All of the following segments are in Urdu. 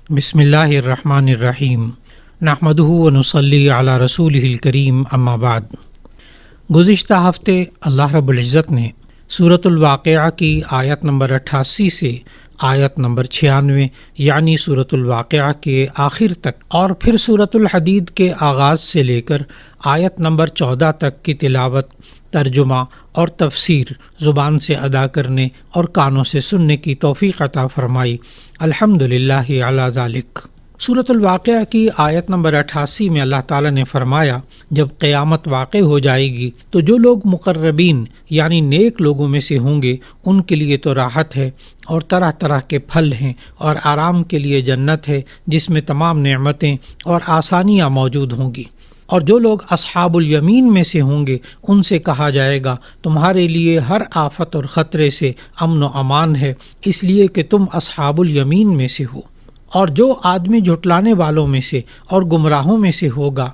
بسم اللہ الرحمن الرحیم نحمدہ و نصلی علی رسولہ الکریم اما بعد۔ گزشتہ ہفتے اللہ رب العزت نے سورۃ الواقعہ کی آیت نمبر 88 سے آیت نمبر 96 یعنی سورۃ الواقعہ کے آخر تک اور پھر سورۃ الحدید کے آغاز سے لے کر آیت نمبر 14 تک کی تلاوت، ترجمہ اور تفسیر زبان سے ادا کرنے اور کانوں سے سننے کی توفیق عطا فرمائی۔ الحمدللہ علی ذالک۔ سورۃ الواقعہ کی آیت نمبر 88 میں اللہ تعالیٰ نے فرمایا، جب قیامت واقع ہو جائے گی تو جو لوگ مقربین یعنی نیک لوگوں میں سے ہوں گے ان کے لیے تو راحت ہے اور طرح طرح کے پھل ہیں اور آرام کے لیے جنت ہے جس میں تمام نعمتیں اور آسانیاں موجود ہوں گی، اور جو لوگ اصحاب الیمین میں سے ہوں گے ان سے کہا جائے گا تمہارے لیے ہر آفت اور خطرے سے امن و امان ہے، اس لیے کہ تم اصحاب الیمین میں سے ہو۔ اور جو آدمی جھٹلانے والوں میں سے اور گمراہوں میں سے ہوگا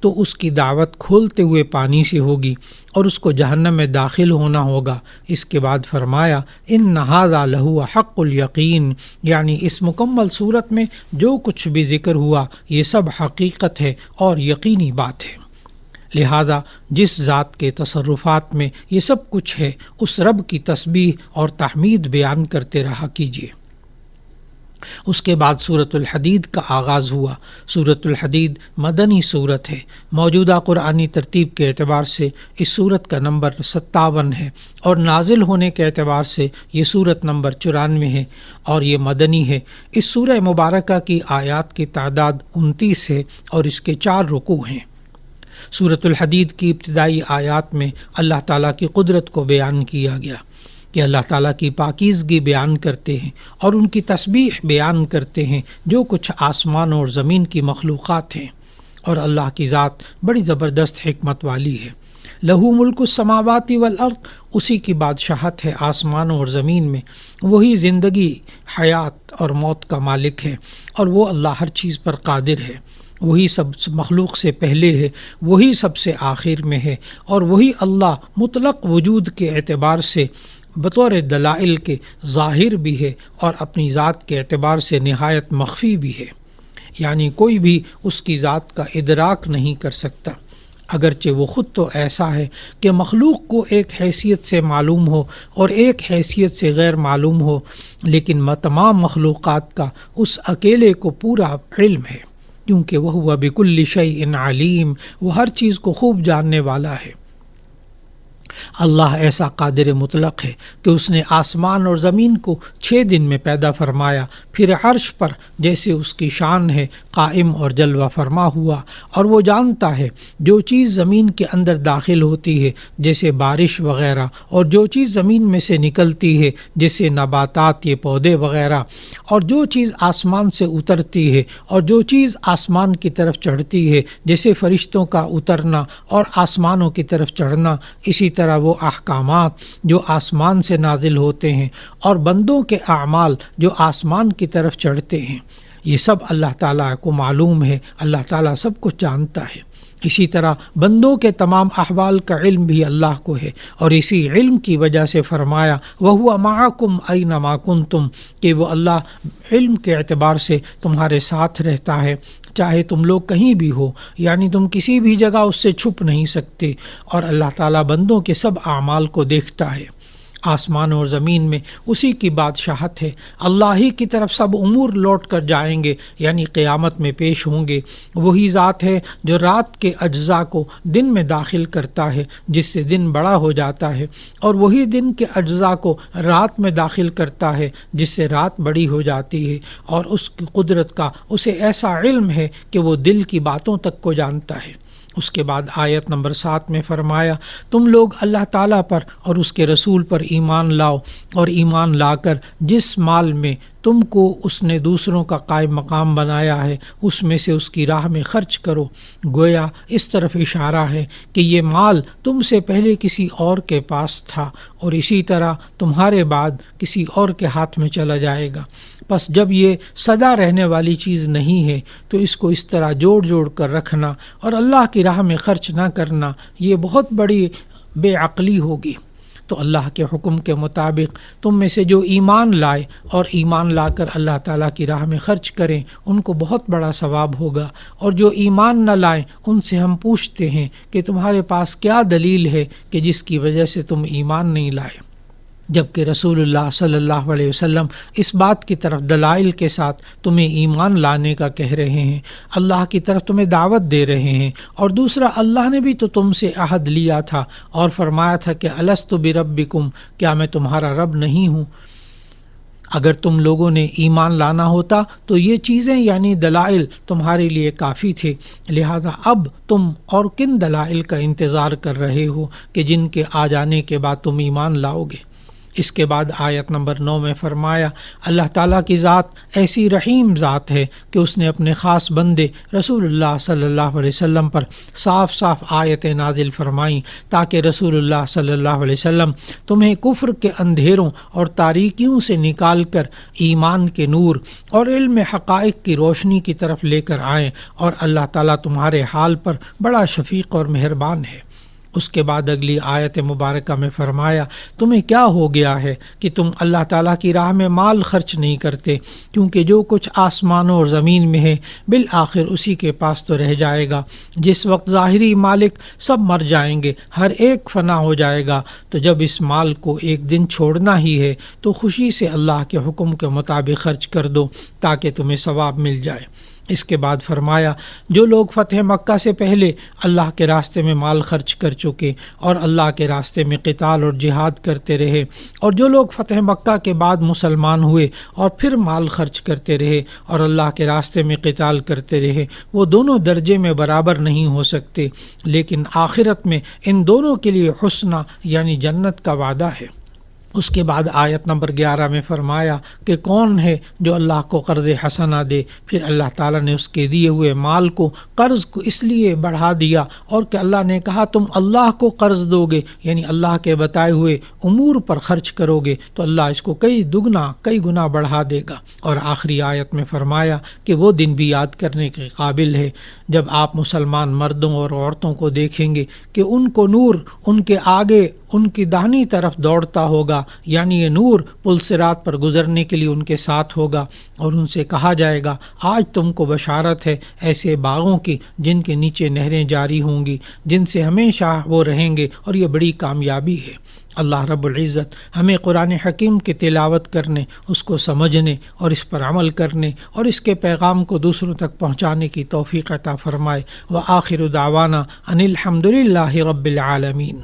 تو اس کی دعوت کھولتے ہوئے پانی سے ہوگی اور اس کو جہنم میں داخل ہونا ہوگا۔ اس کے بعد فرمایا ان ھذا لہو حق الیقین، یعنی اس مکمل صورت میں جو کچھ بھی ذکر ہوا یہ سب حقیقت ہے اور یقینی بات ہے، لہذا جس ذات کے تصرفات میں یہ سب کچھ ہے اس رب کی تسبیح اور تحمید بیان کرتے رہا کیجیے۔ اس کے بعد سورۃ الحدید کا آغاز ہوا۔ سورۃ الحدید مدنی سورت ہے، موجودہ قرآنی ترتیب کے اعتبار سے اس سورت کا نمبر 57 ہے اور نازل ہونے کے اعتبار سے یہ سورت نمبر 94 ہے اور یہ مدنی ہے۔ اس سورہ مبارکہ کی آیات کی تعداد 29 ہے اور اس کے 4 رکوع ہیں۔ سورۃ الحدید کی ابتدائی آیات میں اللہ تعالیٰ کی قدرت کو بیان کیا گیا کہ اللہ تعالیٰ کی پاکیزگی بیان کرتے ہیں اور ان کی تسبیح بیان کرتے ہیں جو کچھ آسمان اور زمین کی مخلوقات ہیں، اور اللہ کی ذات بڑی زبردست حکمت والی ہے۔ لہو ملک السماوات والارض، اسی کی بادشاہت ہے آسمانوں اور زمین میں، وہی زندگی، حیات اور موت کا مالک ہے، اور وہ اللہ ہر چیز پر قادر ہے۔ وہی سب مخلوق سے پہلے ہے، وہی سب سے آخر میں ہے، اور وہی اللہ مطلق وجود کے اعتبار سے بطور دلائل کے ظاہر بھی ہے اور اپنی ذات کے اعتبار سے نہایت مخفی بھی ہے، یعنی کوئی بھی اس کی ذات کا ادراک نہیں کر سکتا، اگرچہ وہ خود تو ایسا ہے کہ مخلوق کو ایک حیثیت سے معلوم ہو اور ایک حیثیت سے غیر معلوم ہو، لیکن تمام مخلوقات کا اس اکیلے کو پورا علم ہے، کیونکہ وہ بکل شیء علیم، وہ ہر چیز کو خوب جاننے والا ہے۔ اللہ ایسا قادر مطلق ہے کہ اس نے آسمان اور زمین کو 6 دن میں پیدا فرمایا، پھر عرش پر جیسے اس کی شان ہے قائم اور جلوہ فرما ہوا، اور وہ جانتا ہے جو چیز زمین کے اندر داخل ہوتی ہے جیسے بارش وغیرہ، اور جو چیز زمین میں سے نکلتی ہے جیسے نباتات، یہ پودے وغیرہ، اور جو چیز آسمان سے اترتی ہے اور جو چیز آسمان کی طرف چڑھتی ہے جیسے فرشتوں کا اترنا اور آسمانوں کی طرف چڑھنا، اسی طرح وہ احکامات جو آسمان سے نازل ہوتے ہیں اور بندوں کے اعمال جو آسمان کی طرف چڑھتے ہیں، یہ سب اللہ تعالیٰ کو معلوم ہے، اللہ تعالیٰ سب کچھ جانتا ہے۔ اسی طرح بندوں کے تمام احوال کا علم بھی اللہ کو ہے، اور اسی علم کی وجہ سے فرمایا وَهُوَ مَعَكُمْ أَيْنَمَا كُنْتُمْ، کہ وہ اللہ علم کے اعتبار سے تمہارے ساتھ رہتا ہے چاہے تم لوگ کہیں بھی ہو، یعنی تم کسی بھی جگہ اس سے چھپ نہیں سکتے، اور اللہ تعالیٰ بندوں کے سب اعمال کو دیکھتا ہے۔ آسمان اور زمین میں اسی کی بادشاہت ہے، اللہ ہی کی طرف سب امور لوٹ کر جائیں گے، یعنی قیامت میں پیش ہوں گے۔ وہی ذات ہے جو رات کے اجزاء کو دن میں داخل کرتا ہے جس سے دن بڑا ہو جاتا ہے، اور وہی دن کے اجزاء کو رات میں داخل کرتا ہے جس سے رات بڑی ہو جاتی ہے، اور اس کی قدرت کا اسے ایسا علم ہے کہ وہ دل کی باتوں تک کو جانتا ہے۔ اس کے بعد آیت نمبر 7 میں فرمایا تم لوگ اللہ تعالیٰ پر اور اس کے رسول پر ایمان لاؤ، اور ایمان لا کر جس مال میں تم کو اس نے دوسروں کا قائم مقام بنایا ہے اس میں سے اس کی راہ میں خرچ کرو۔ گویا اس طرف اشارہ ہے کہ یہ مال تم سے پہلے کسی اور کے پاس تھا اور اسی طرح تمہارے بعد کسی اور کے ہاتھ میں چلا جائے گا، پس جب یہ سدا رہنے والی چیز نہیں ہے تو اس کو اس طرح جوڑ جوڑ کر رکھنا اور اللہ کی راہ میں خرچ نہ کرنا یہ بہت بڑی بے عقلی ہوگی۔ تو اللہ کے حکم کے مطابق تم میں سے جو ایمان لائے اور ایمان لا کر اللہ تعالیٰ کی راہ میں خرچ کریں ان کو بہت بڑا ثواب ہوگا، اور جو ایمان نہ لائیں ان سے ہم پوچھتے ہیں کہ تمہارے پاس کیا دلیل ہے کہ جس کی وجہ سے تم ایمان نہیں لائے، جبکہ رسول اللہ صلی اللہ علیہ وسلم اس بات کی طرف دلائل کے ساتھ تمہیں ایمان لانے کا کہہ رہے ہیں، اللہ کی طرف تمہیں دعوت دے رہے ہیں۔ اور دوسرا، اللہ نے بھی تو تم سے عہد لیا تھا اور فرمایا تھا کہ الست بربکم، کیا میں تمہارا رب نہیں ہوں؟ اگر تم لوگوں نے ایمان لانا ہوتا تو یہ چیزیں یعنی دلائل تمہارے لیے کافی تھے، لہذا اب تم اور کن دلائل کا انتظار کر رہے ہو کہ جن کے آ جانے کے بعد تم ایمان لاؤ گے؟ اس کے بعد آیت نمبر 9 میں فرمایا، اللہ تعالیٰ کی ذات ایسی رحیم ذات ہے کہ اس نے اپنے خاص بندے رسول اللہ صلی اللہ علیہ وسلم پر صاف صاف آیتیں نازل فرمائیں تاکہ رسول اللہ صلی اللہ علیہ وسلم تمہیں کفر کے اندھیروں اور تاریکیوں سے نکال کر ایمان کے نور اور علم حقائق کی روشنی کی طرف لے کر آئیں، اور اللہ تعالیٰ تمہارے حال پر بڑا شفیق اور مہربان ہے۔ اس کے بعد اگلی آیت مبارکہ میں فرمایا، تمہیں کیا ہو گیا ہے کہ تم اللہ تعالیٰ کی راہ میں مال خرچ نہیں کرتے، کیونکہ جو کچھ آسمانوں اور زمین میں ہے بالآخر اسی کے پاس تو رہ جائے گا۔ جس وقت ظاہری مالک سب مر جائیں گے، ہر ایک فنا ہو جائے گا، تو جب اس مال کو ایک دن چھوڑنا ہی ہے تو خوشی سے اللہ کے حکم کے مطابق خرچ کر دو تاکہ تمہیں ثواب مل جائے۔ اس کے بعد فرمایا، جو لوگ فتح مکہ سے پہلے اللہ کے راستے میں مال خرچ کر چکے اور اللہ کے راستے میں قتال اور جہاد کرتے رہے، اور جو لوگ فتح مکہ کے بعد مسلمان ہوئے اور پھر مال خرچ کرتے رہے اور اللہ کے راستے میں قتال کرتے رہے، وہ دونوں درجے میں برابر نہیں ہو سکتے، لیکن آخرت میں ان دونوں کے لیے حسنہ یعنی جنت کا وعدہ ہے۔ اس کے بعد آیت نمبر 11 میں فرمایا کہ کون ہے جو اللہ کو قرض حسنہ دے، پھر اللہ تعالیٰ نے اس کے دیے ہوئے مال کو قرض کو اس لیے بڑھا دیا، اور کہ اللہ نے کہا تم اللہ کو قرض دو گے یعنی اللہ کے بتائے ہوئے امور پر خرچ کرو گے تو اللہ اس کو کئی گنا بڑھا دے گا۔ اور آخری آیت میں فرمایا کہ وہ دن بھی یاد کرنے کے قابل ہے جب آپ مسلمان مردوں اور عورتوں کو دیکھیں گے کہ ان کو نور ان کے آگے ان کی داہنی طرف دوڑتا ہوگا، یعنی یہ نور پل صراط پر گزرنے کے لیے ان کے ساتھ ہوگا، اور ان سے کہا جائے گا آج تم کو بشارت ہے ایسے باغوں کی جن کے نیچے نہریں جاری ہوں گی، جن سے ہمیشہ وہ رہیں گے، اور یہ بڑی کامیابی ہے۔ اللہ رب العزت ہمیں قرآن حکیم کی تلاوت کرنے، اس کو سمجھنے اور اس پر عمل کرنے اور اس کے پیغام کو دوسروں تک پہنچانے کی توفیق عطا فرمائے۔ وآخر دعوانا ان الحمد للہ رب العالمین۔